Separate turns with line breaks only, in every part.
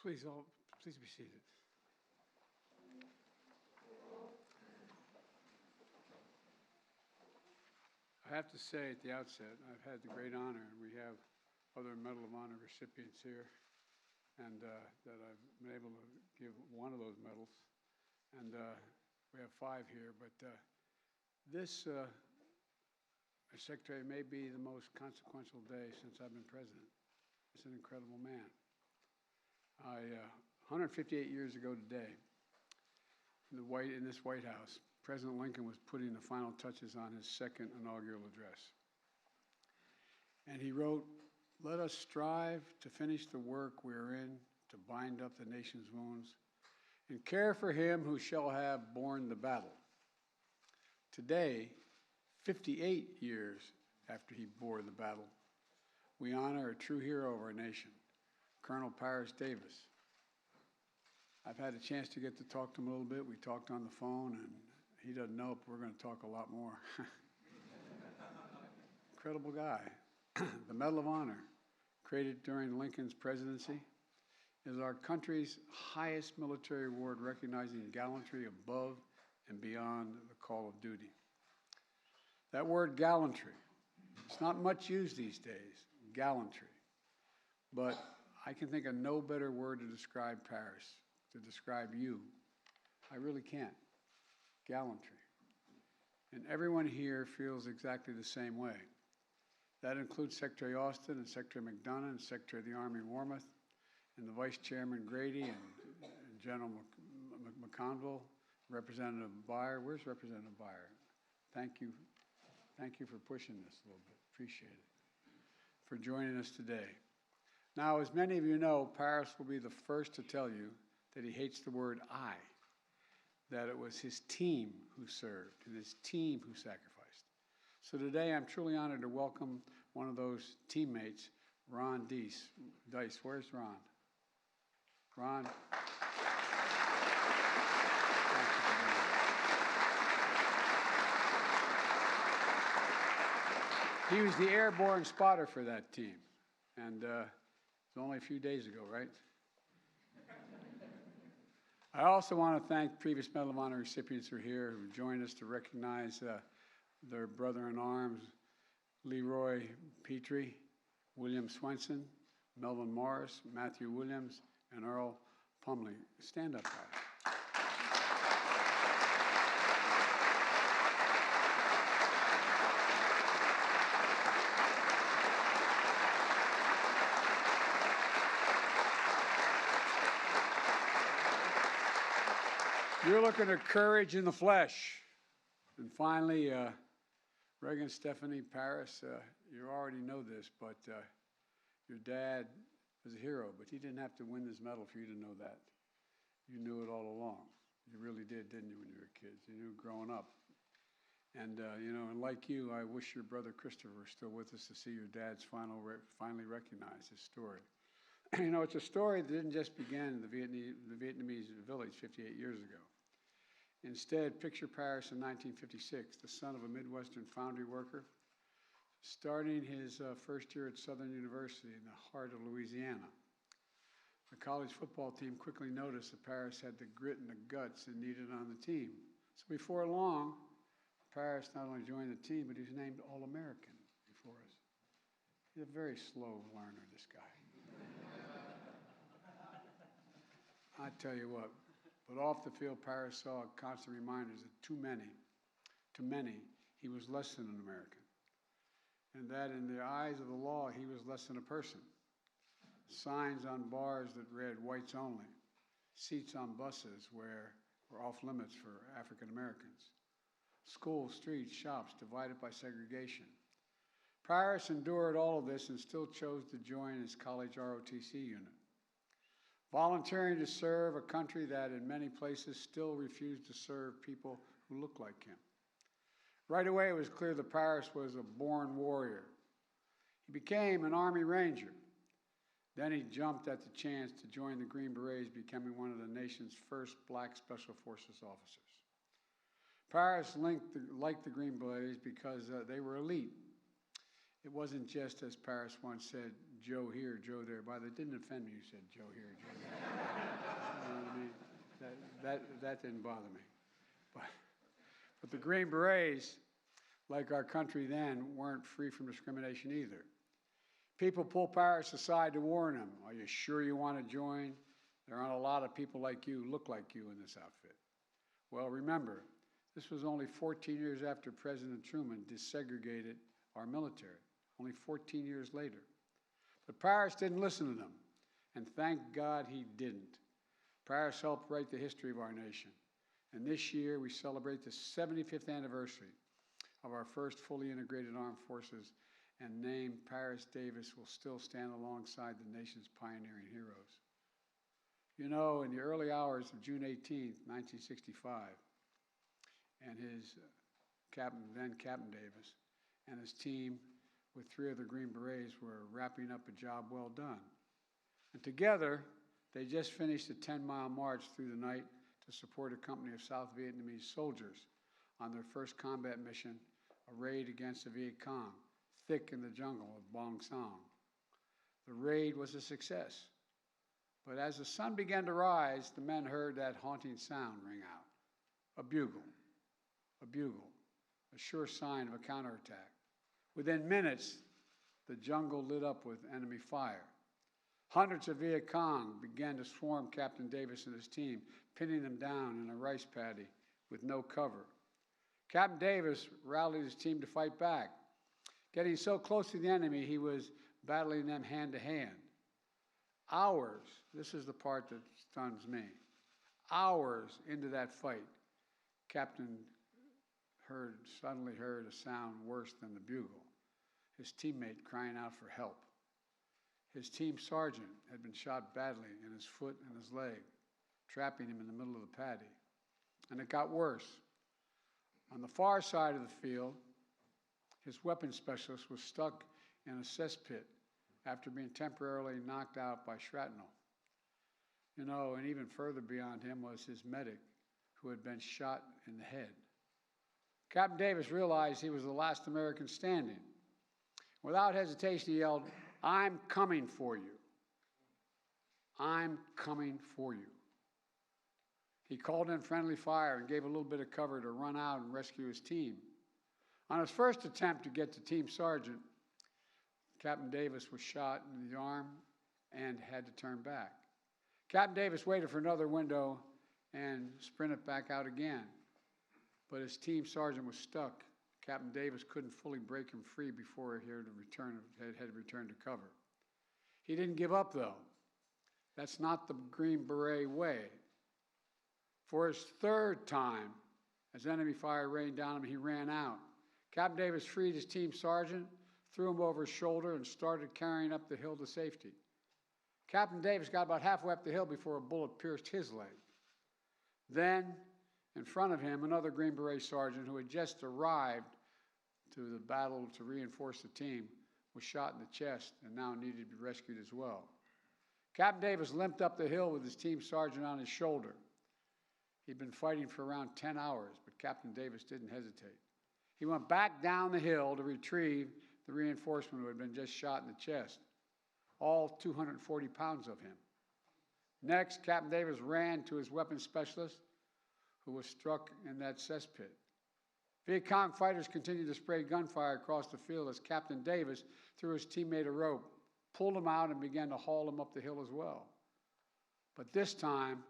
Please be seated. I have to say at the outset, I've had the great honor, and we have other Medal of Honor recipients here, and that I've been able to give one of those medals. And we have 5 here, but this, Secretary, may be the most consequential day since I've been president. It's an incredible man. 158 years ago today, in this White House, President Lincoln was putting the final touches on his second inaugural address. And he wrote, "Let us strive to finish the work we are in, to bind up the nation's wounds, and care for him who shall have borne the battle." Today, 58 years after he bore the battle, we honor a true hero of our nation, Colonel Paris Davis. I've had a chance to get to talk to him a little bit. We talked on the phone, and he doesn't know, but we're going to talk a lot more. Incredible guy. The Medal of Honor, created during Lincoln's presidency, is our country's highest military award recognizing gallantry above and beyond the call of duty. That word gallantry, it's not much used these days, gallantry. But I can think of no better word to describe Paris, to describe you. I really can't. Gallantry. And everyone here feels exactly the same way. That includes Secretary Austin and Secretary McDonough and Secretary of the Army Warmoth and the Vice Chairman Grady and General McConville, Representative Byer. Where's Representative Byer? Thank you. Thank you for pushing this a little bit. Appreciate it. For joining us today. Now, as many of you know, Paris will be the first to tell you that he hates the word I, that it was his team who served and his team who sacrificed. So today, I'm truly honored to welcome one of those teammates, Ron Dice. Where's Ron? Ron. He was the airborne spotter for that team, and it was only a few days ago, right? I also want to thank previous Medal of Honor recipients who are here, who joined us to recognize their brother-in-arms, Leroy Petrie, William Swenson, Melvin Morris, Matthew Williams, and Earl Pumley. Stand up, guys. You're looking at courage in the flesh. And finally, Reagan, Stephanie, Paris, you already know this, but your dad was a hero, but he didn't have to win this medal for you to know that. You knew it all along. You really did, didn't you, when you were kids? You knew growing up. And, and like you, I wish your brother Christopher were still with us to see your dad's finally recognize his story. It's a story that didn't just begin in the Vietnamese village 58 years ago. Instead, picture Paris in 1956, the son of a Midwestern foundry worker, starting his first year at Southern University in the heart of Louisiana. The college football team quickly noticed that Paris had the grit and the guts it needed on the team. So before long, Paris not only joined the team, but he was named All-American before us. He's a very slow learner, this guy. I tell you what, but off the field, Paris saw constant reminders that to many, he was less than an American. And that in the eyes of the law, he was less than a person. Signs on bars that read whites only, seats on buses were off limits for African Americans, schools, streets, shops divided by segregation. Paris endured all of this and still chose to join his college ROTC unit, volunteering to serve a country that in many places still refused to serve people who looked like him. Right away, it was clear that Paris was a born warrior. He became an Army Ranger. Then he jumped at the chance to join the Green Berets, becoming one of the nation's first black Special Forces officers. Paris liked the Green Berets because they were elite. It wasn't just, as Paris once said, Joe here, Joe there. By the way, it didn't offend me you said Joe here, Joe there. You know what I mean? That didn't bother me. But the Green Berets, like our country then, weren't free from discrimination either. People pulled Paris aside to warn him, are you sure you want to join? There aren't a lot of people like you, look like you in this outfit. Well, remember, this was only 14 years after President Truman desegregated our military, only 14 years later. But Paris didn't listen to them, and thank God he didn't. Paris helped write the history of our nation, and this year we celebrate the 75th anniversary of our first fully integrated armed forces, and name Paris Davis will still stand alongside the nation's pioneering heroes. You know, in the early hours of June 18, 1965, and his then Captain Davis, and his team with 3 of the Green Berets were wrapping up a job well done. And together, they just finished a 10-mile march through the night to support a company of South Vietnamese soldiers on their first combat mission, a raid against the Viet Cong, thick in the jungle of Bong Sang. The raid was a success. But as the sun began to rise, the men heard that haunting sound ring out. A bugle, a sure sign of a counterattack. Within minutes, the jungle lit up with enemy fire. Hundreds of Viet Cong began to swarm Captain Davis and his team, pinning them down in a rice paddy with no cover. Captain Davis rallied his team to fight back. Getting so close to the enemy, he was battling them hand to hand. Hours, this is the part that stuns me, hours into that fight, Captain suddenly heard a sound worse than the bugle, his teammate crying out for help. His team sergeant had been shot badly in his foot and his leg, trapping him in the middle of the paddy. And it got worse. On the far side of the field, his weapons specialist was stuck in a cesspit after being temporarily knocked out by shrapnel. You know, and even further beyond him was his medic, who had been shot in the head. Captain Davis realized he was the last American standing. Without hesitation, he yelled, "I'm coming for you. I'm coming for you." He called in friendly fire and gave a little bit of cover to run out and rescue his team. On his first attempt to get to Team Sergeant, Captain Davis was shot in the arm and had to turn back. Captain Davis waited for another window and sprinted back out again. But his team sergeant was stuck. Captain Davis couldn't fully break him free before he had returned to cover. He didn't give up, though. That's not the Green Beret way. For his third time, as enemy fire rained down on him, he ran out. Captain Davis freed his team sergeant, threw him over his shoulder, and started carrying up the hill to safety. Captain Davis got about halfway up the hill before a bullet pierced his leg. Then, in front of him, another Green Beret sergeant who had just arrived to the battle to reinforce the team was shot in the chest and now needed to be rescued as well. Captain Davis limped up the hill with his team sergeant on his shoulder. He'd been fighting for around 10 hours, but Captain Davis didn't hesitate. He went back down the hill to retrieve the reinforcement who had been just shot in the chest, all 240 pounds of him. Next, Captain Davis ran to his weapons specialist, who was struck in that cesspit. Viet Cong fighters continued to spray gunfire across the field as Captain Davis threw his teammate a rope, pulled him out, and began to haul him up the hill as well. But this time,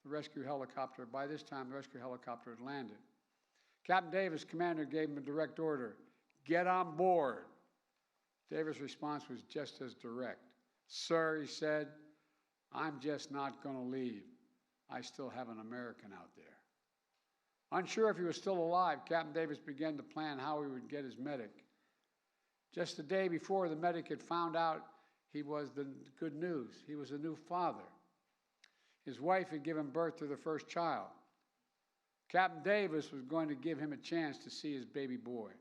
by this time, the rescue helicopter had landed. Captain Davis' commander gave him a direct order, "Get on board." Davis' response was just as direct. "Sir," he said, "I'm just not going to leave. I still have an American out there." Unsure if he was still alive, Captain Davis began to plan how he would get his medic. Just the day before, the medic had found out he was the good news. He was a new father. His wife had given birth to their first child. Captain Davis was going to give him a chance to see his baby boy.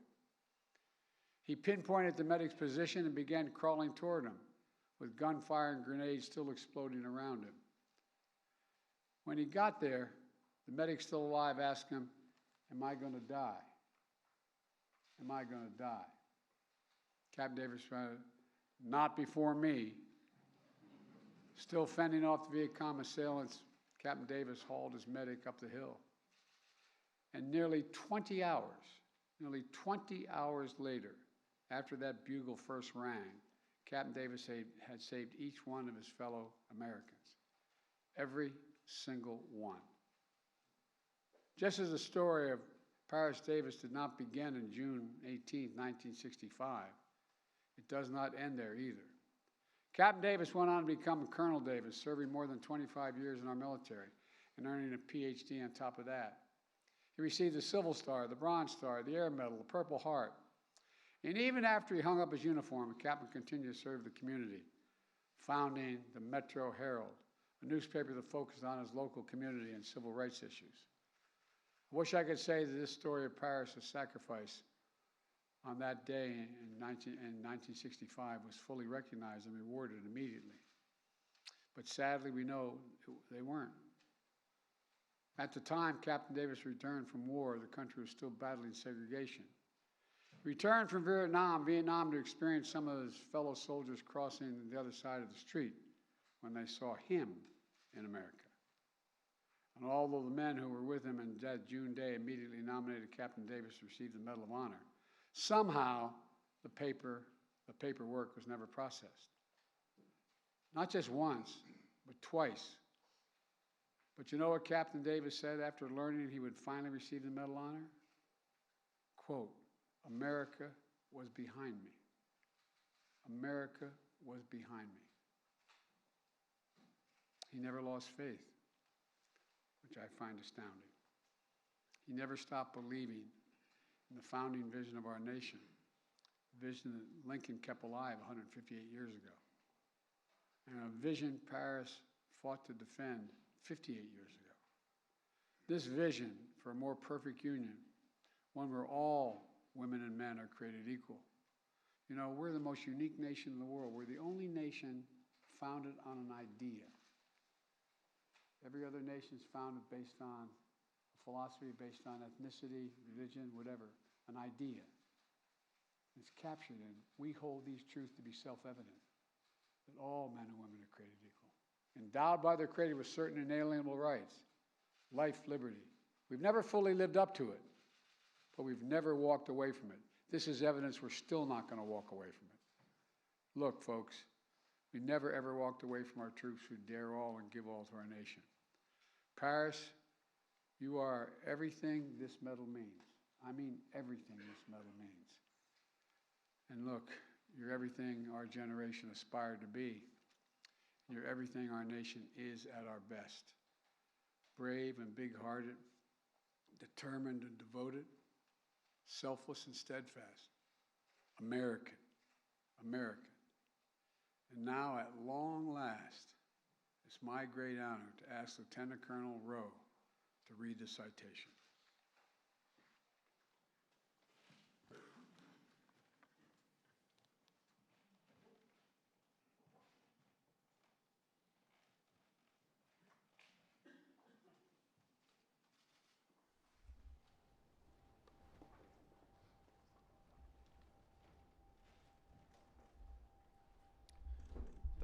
He pinpointed the medic's position and began crawling toward him, with gunfire and grenades still exploding around him. When he got there, the medic, still alive, asked him, "Am I going to die? Am I going to die?" Captain Davis responded, "Not before me." Still fending off the Viet Cong assailants, Captain Davis hauled his medic up the hill. And nearly 20 hours later, after that bugle first rang, Captain Davis had saved each one of his fellow Americans. Every single one. Just as the story of Paris Davis did not begin on June 18, 1965, it does not end there either. Captain Davis went on to become Colonel Davis, serving more than 25 years in our military and earning a PhD on top of that. He received the Silver Star, the Bronze Star, the Air Medal, the Purple Heart. And even after he hung up his uniform, the captain continued to serve the community, founding the Metro Herald, a newspaper that focused on his local community and civil rights issues. I wish I could say that this story of Paris' sacrifice on that day in 1965 was fully recognized and rewarded immediately. But sadly, we know they weren't. At the time Captain Davis returned from war, the country was still battling segregation. He returned from Vietnam to experience some of his fellow soldiers crossing the other side of the street when they saw him in America. And although the men who were with him on that June day immediately nominated Captain Davis to receive the Medal of Honor, somehow the paperwork was never processed. Not just once, but twice. But you know what Captain Davis said after learning he would finally receive the Medal of Honor? Quote, "America was behind me. America was behind me." He never lost faith, which I find astounding. He never stopped believing in the founding vision of our nation, a vision that Lincoln kept alive 158 years ago, and a vision Paris fought to defend 58 years ago. This vision for a more perfect union, one where all women and men are created equal. You know, we're the most unique nation in the world. We're the only nation founded on an idea. Every other nation is founded based on a philosophy, based on ethnicity, religion, whatever, an idea. It's captured in, we hold these truths to be self-evident, that all men and women are created equal, endowed by their Creator with certain inalienable rights, life, liberty. We've never fully lived up to it, but we've never walked away from it. This is evidence we're still not going to walk away from it. Look, folks, we never ever walked away from our troops who dare all and give all to our nation. Paris, you are everything this medal means. I mean everything this medal means. And look, you're everything our generation aspired to be. You're everything our nation is at our best. Brave and big-hearted, determined and devoted, selfless and steadfast. American. American. And now, at long last, it's my great honor to ask Lieutenant Colonel Rowe to read the citation.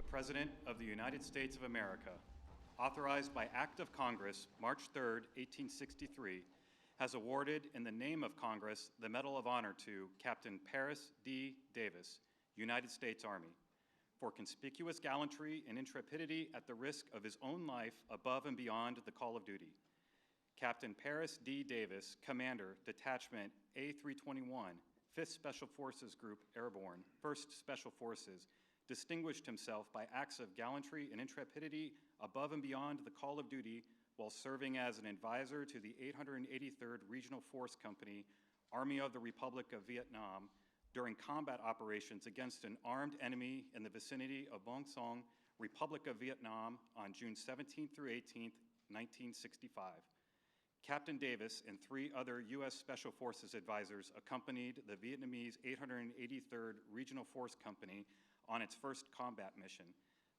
President of the United States of America, authorized by Act of Congress, March 3, 1863, has awarded in the name of Congress the Medal of Honor to Captain Paris D. Davis, United States Army, for conspicuous gallantry and intrepidity at the risk of his own life above and beyond the call of duty. Captain Paris D. Davis, Commander, Detachment A321, 5th Special Forces Group Airborne, 1st Special Forces, distinguished himself by acts of gallantry and intrepidity above and beyond the call of duty while serving as an advisor to the 883rd Regional Force Company, Army of the Republic of Vietnam, during combat operations against an armed enemy in the vicinity of Bong Son, Republic of Vietnam on June 17 through 18, 1965. Captain Davis and 3 other U.S. Special Forces advisors accompanied the Vietnamese 883rd Regional Force Company on its first combat mission,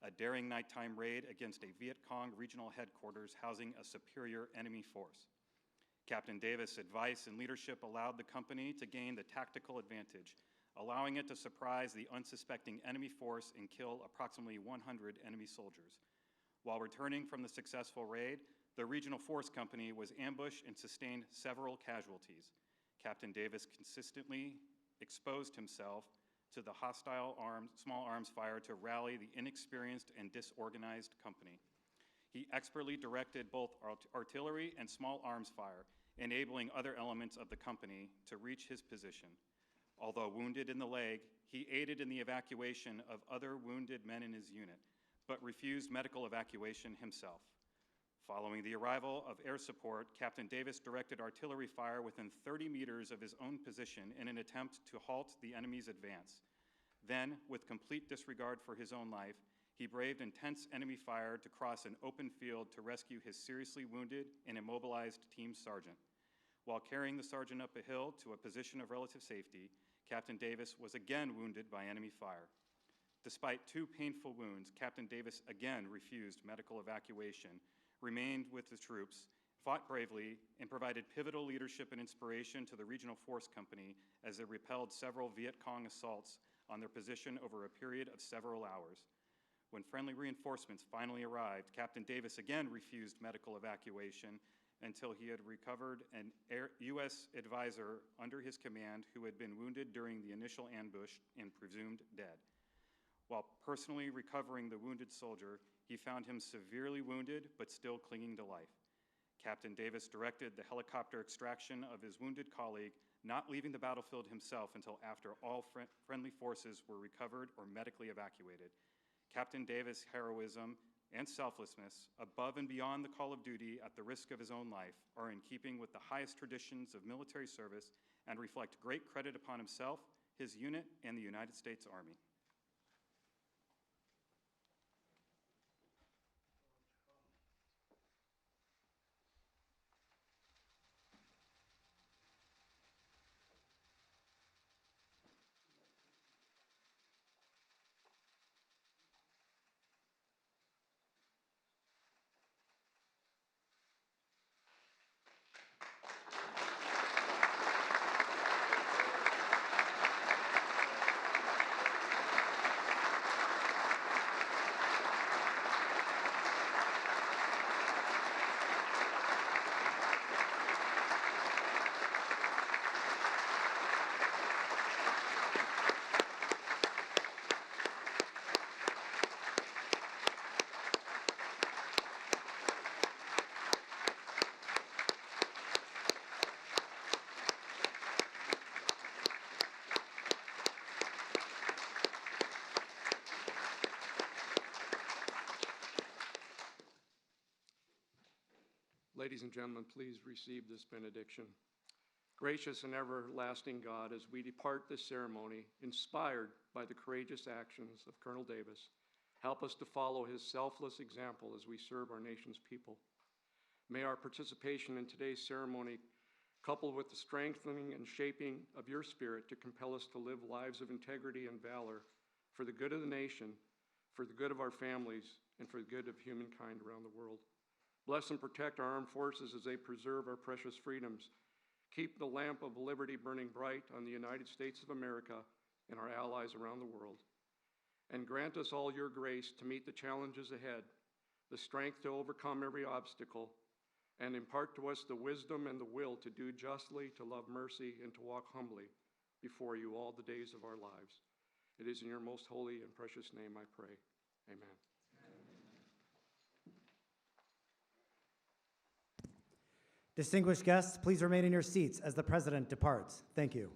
a daring nighttime raid against a Viet Cong regional headquarters housing a superior enemy force. Captain Davis' advice and leadership allowed the company to gain the tactical advantage allowing it to surprise the unsuspecting enemy force and kill approximately 100 enemy soldiers. While returning from the successful raid, the Regional Force Company was ambushed and sustained several casualties. Captain Davis consistently exposed himself to the hostile small arms fire to rally the inexperienced and disorganized company. He expertly directed both artillery and small arms fire, enabling other elements of the company to reach his position. Although wounded in the leg, he aided in the evacuation of other wounded men in his unit, but refused medical evacuation himself. Following the arrival of air support, Captain Davis directed artillery fire within 30 meters of his own position in an attempt to halt the enemy's advance. Then, with complete disregard for his own life, he braved intense enemy fire to cross an open field to rescue his seriously wounded and immobilized team sergeant. While carrying the sergeant up a hill to a position of relative safety, Captain Davis was again wounded by enemy fire. Despite 2 painful wounds, Captain Davis again refused medical evacuation, remained with the troops, fought bravely, and provided pivotal leadership and inspiration to the Regional Force Company as they repelled several Viet Cong assaults on their position over a period of several hours. When friendly reinforcements finally arrived, Captain Davis again refused medical evacuation until he had recovered an U.S. advisor under his command who had been wounded during the initial ambush and presumed dead. While personally recovering the wounded soldier, he found him severely wounded but still clinging to life. Captain Davis directed the helicopter extraction of his wounded colleague, not leaving the battlefield himself until after all friendly forces were recovered or medically evacuated. Captain Davis' heroism and selflessness, above and beyond the call of duty at the risk of his own life, are in keeping with the highest traditions of military service and reflect great credit upon himself, his unit, and the United States Army.
Ladies and gentlemen, please receive this benediction. Gracious and everlasting God, as we depart this ceremony, inspired by the courageous actions of Colonel Davis, help us to follow his selfless example as we serve our nation's people. May our participation in today's ceremony, coupled with the strengthening and shaping of your spirit to compel us to live lives of integrity and valor for the good of the nation, for the good of our families, and for the good of humankind around the world. Bless and protect our armed forces as they preserve our precious freedoms. Keep the lamp of liberty burning bright on the United States of America and our allies around the world. And grant us all your grace to meet the challenges ahead, the strength to overcome every obstacle, and impart to us the wisdom and the will to do justly, to love mercy, and to walk humbly before you all the days of our lives. It is in your most holy and precious name I pray. Amen.
Distinguished guests, please remain in your seats as the President departs. Thank you.